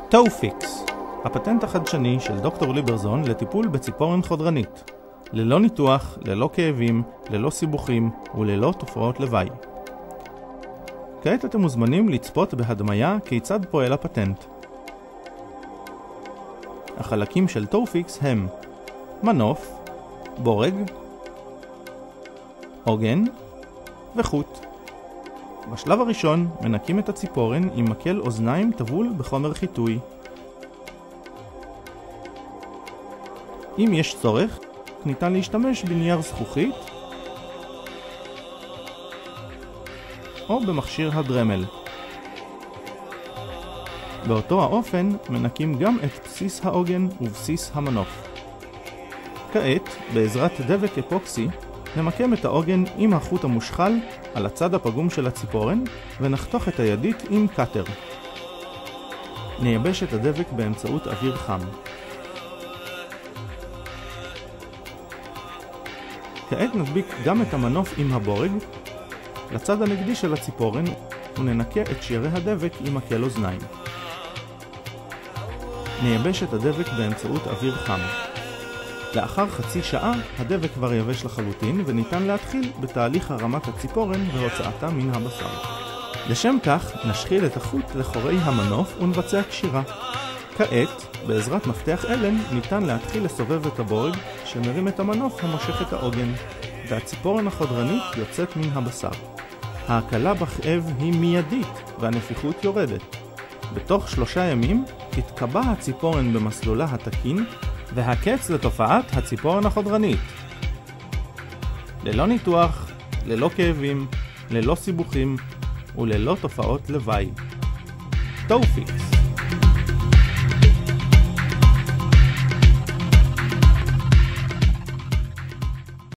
טאופיקס, הפטנט החדשני של דוקטור ליברזון לטיפול בציפורן חודרנית, ללא ניתוח, ללא כאבים, ללא סיבוכים וללא תופעות לוואי. כעת אתם מוזמנים לצפות בהדמיה כיצד פועל הפטנט. החלקים של טאופיקס הם מנוף, בורג, עוגן וחוט. בשלב הראשון מנקים את הציפורן עם מקל אוזניים טבול בחומר חיטוי. אם יש צורך, ניתן להשתמש בנייר זכוכית או במכשיר הדרמל. באותו האופן מנקים גם את בסיס העוגן ובסיס המנוף. כעת, בעזרת דבק אפוקסי, נמקם את העוגן עם החוט המושחל על הצד הפגום של הציפורן ונחתוך את הידית עם קאטר. נייבש את הדבק באמצעות אוויר חם. כעת נדביק גם את המנוף עם הבורג לצד הנגדי של הציפורן וננקה את שיירי הדבק עם מקל אוזניים. נייבש את הדבק באמצעות אוויר חם. לאחר חצי שעה הדבק כבר יבש לחלוטין וניתן להתחיל בתהליך הרמת הציפורן והוצאתה מן הבשר. לשם כך נשחיל את החוט לחורי המנוף ונבצע קשירה. כעת, בעזרת מפתח אלן ניתן להתחיל לסובב את הבורג שמרים את המנוף המושך את העוגן, והציפורן החודרנית יוצאת מן הבשר. ההקלה בכאב היא מיידית והנפיחות יורדת. בתוך 3 ימים תתקבע הציפורן במסלולה התקין והקץ לתופעת הציפורן החודרנית. ללא ניתוח, ללא כאבים, ללא סיבוכים וללא תופעות לוואי. טאופיקס